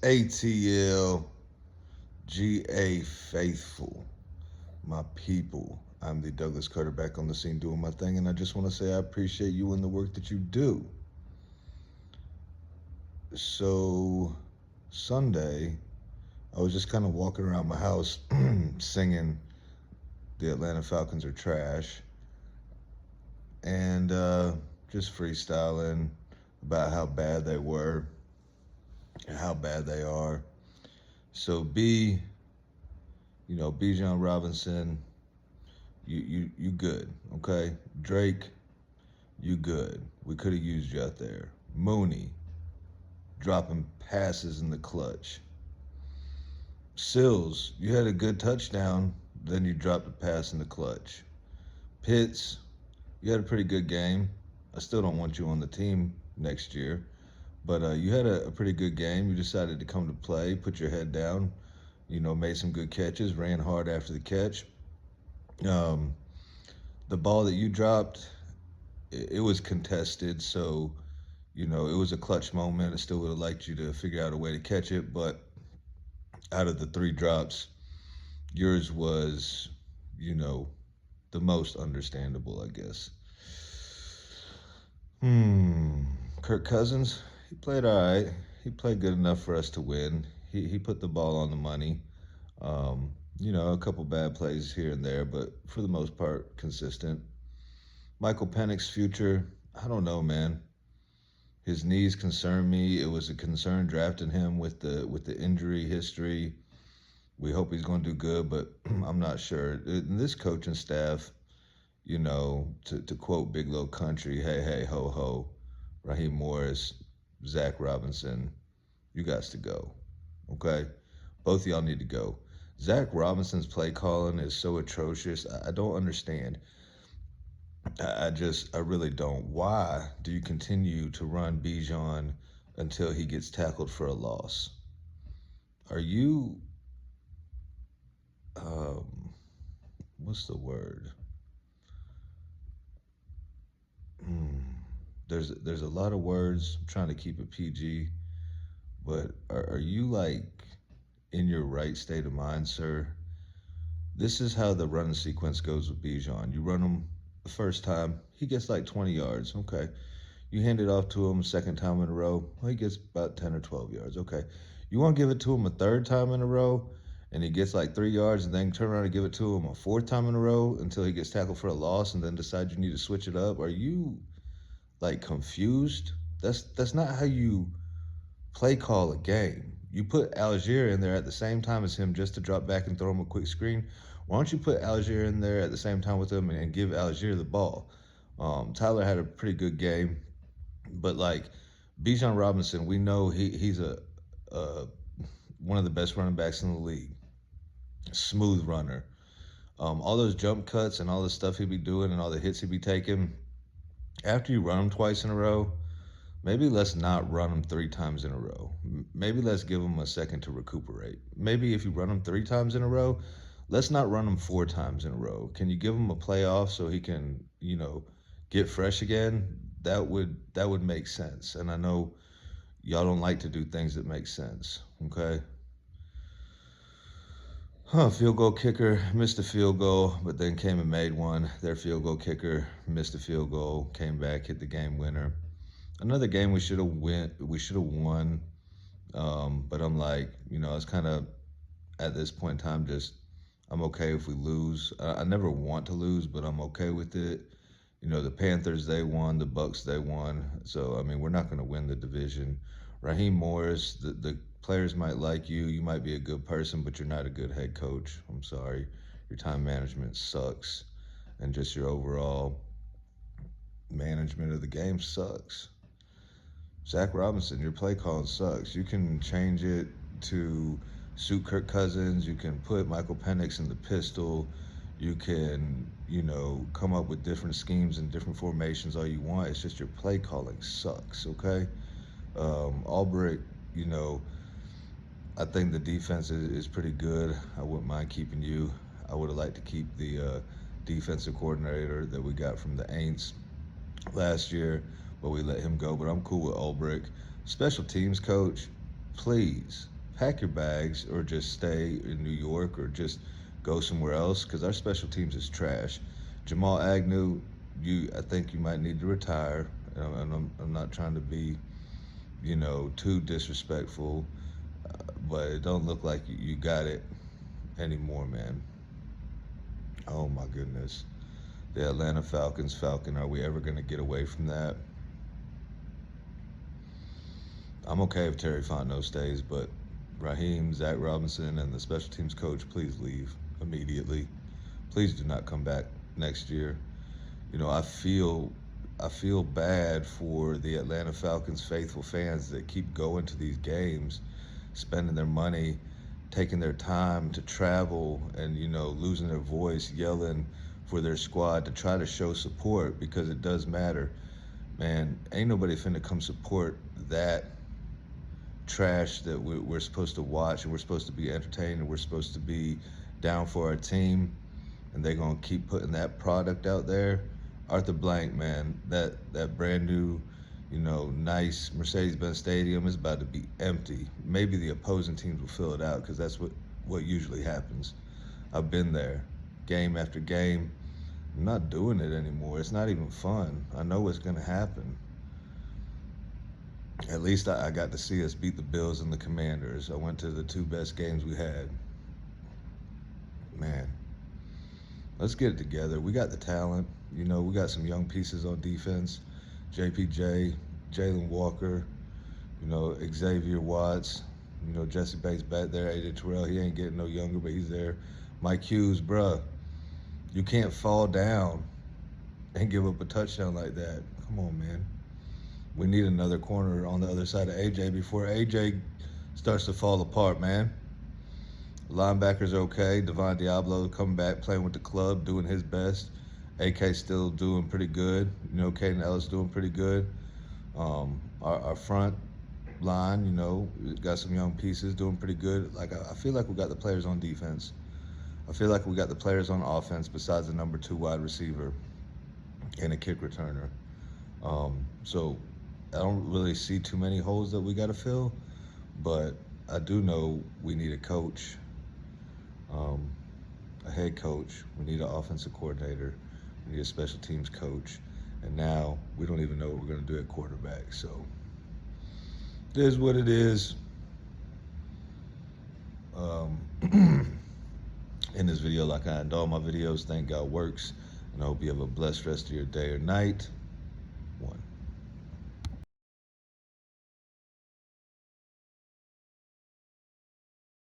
ATL.GA faithful, my people. I'm the Douglas Carter back on the scene doing my thing, and I just want to say I appreciate you and the work that you do. So, Sunday, I was just kind of walking around my house singing the Atlanta Falcons are trash and just freestyling about how bad they were and how bad they are. So, Bijan Robinson, you good, okay? Drake, you good. We could have used you out there. Mooney, dropping passes in the clutch. Sills, you had a good touchdown, then you dropped a pass in the clutch. Pitts, you had a pretty good game. I still don't want you on the team next year, but you had a pretty good game. You decided to come to play, put your head down, made some good catches, ran hard after the catch. Um, the ball that you dropped, it was contested, so it was a clutch moment. I still would have liked you to figure out a way to catch it, but out of the three drops, yours was, you know, the most understandable, I guess. Hmm. Kirk Cousins, he played all right. He played good enough for us to win. He put the ball on the money. A couple bad plays here and there, but for the most part, consistent. Michael Penix's future, I don't know, man. His knees concern me. It was a concern drafting him with the injury history. We hope he's going to do good, but I'm not sure. And this coaching staff, to quote Big Low Country, hey, hey, ho, ho, Raheem Morris, Zach Robinson, you guys to go, okay? Both of y'all need to go. Zach Robinson's play calling is so atrocious. I don't understand. I really don't. Why do you continue to run Bijan until he gets tackled for a loss? Are you, um, what's the word? Hmm. There's a lot of words. I'm trying to keep it PG, but are you like in your right state of mind, sir? This is how the running sequence goes with Bijan. You run him the first time, he gets like 20 yards. Okay. You hand it off to him a second time in a row, well, he gets about 10 or 12 yards. Okay. You want to give it to him a third time in a row, and he gets like 3 yards, and then turn around and give it to him a fourth time in a row until he gets tackled for a loss, and then decide you need to switch it up. Are you like confused? That's not how you play call a game. You put Algier in there at the same time as him just to drop back and throw him a quick screen. Why don't you put Algier in there at the same time with him and give Algier the ball? Tyler had a pretty good game, but like Bijan Robinson, we know he's a one of the best running backs in the league. Smooth runner. All those jump cuts and all the stuff he'd be doing and all the hits he'd be taking. After you run him twice in a row, maybe let's not run them three times in a row. Maybe let's give them a second to recuperate. Maybe if you run them three times in a row, let's not run them four times in a row. Can you give him a playoff so he can, get fresh again? That would make sense. And I know y'all don't like to do things that make sense. Okay. Field goal kicker missed a field goal, but then came and made one. Their field goal kicker missed a field goal, came back, hit the game winner. Another game we should have won. But I'm like, it's kind of at this point in time, just I'm okay if we lose. I never want to lose, but I'm okay with it. The Panthers they won, the Bucks they won. So I mean, we're not going to win the division. Raheem Morris, the players might like you. You might be a good person, but you're not a good head coach. I'm sorry. Your time management sucks, and just your overall management of the game sucks. Zach Robinson, your play calling sucks. You can change it to suit Kirk Cousins. You can put Michael Penix in the pistol. You can, come up with different schemes and different formations all you want. It's just your play calling sucks, okay? Albrecht, you know, I think the defense is pretty good. I wouldn't mind keeping you. I would have liked to keep the defensive coordinator that we got from the Aints last year, but we let him go. But I'm cool with Ulbrich. Special teams coach, please pack your bags or just stay in New York or just go somewhere else because our special teams is trash. Jamal Agnew, I think you might need to retire. And I'm not trying to be, too disrespectful, but it don't look like you got it anymore, man. Oh my goodness. The Atlanta Falcons, Falcon, are we ever going to get away from that? I'm okay if Terry Fontenot stays, but Raheem, Zach Robinson, and the special teams coach, please leave immediately. Please do not come back next year. I feel bad for the Atlanta Falcons faithful fans that keep going to these games, spending their money, taking their time to travel, and losing their voice, yelling for their squad to try to show support because it does matter. Man, ain't nobody finna come support that trash that we're supposed to watch, and we're supposed to be entertained, and we're supposed to be down for our team, and they're gonna keep putting that product out there. Arthur Blank, man, that brand new, nice Mercedes-Benz Stadium is about to be empty. Maybe the opposing teams will fill it out because that's what usually happens. I've been there, game after game. I'm not doing it anymore. It's not even fun. I know what's gonna happen. At least I got to see us beat the Bills and the Commanders. I went to the two best games we had. Man, let's get it together. We got the talent. We got some young pieces on defense. JPJ, Jalen Walker, Xavier Watts, Jesse Bates back there, AJ Terrell. He ain't getting no younger, but he's there. Mike Hughes, bruh, you can't fall down and give up a touchdown like that. Come on, man. We need another corner on the other side of AJ before AJ starts to fall apart, man. Linebackers okay. Devon Diablo coming back, playing with the club, doing his best. AK still doing pretty good. Caden Ellis doing pretty good. Our front line, got some young pieces doing pretty good. Like I feel like we got the players on defense. I feel like we got the players on offense besides the number 2 wide receiver and a kick returner. So I don't really see too many holes that we got to fill, but I do know we need a coach, a head coach. We need an offensive coordinator. We need a special teams coach. And now we don't even know what we're going to do at quarterback. So it is what it is. In this video, like I end all my videos, thank God works. And I hope you have a blessed rest of your day or night.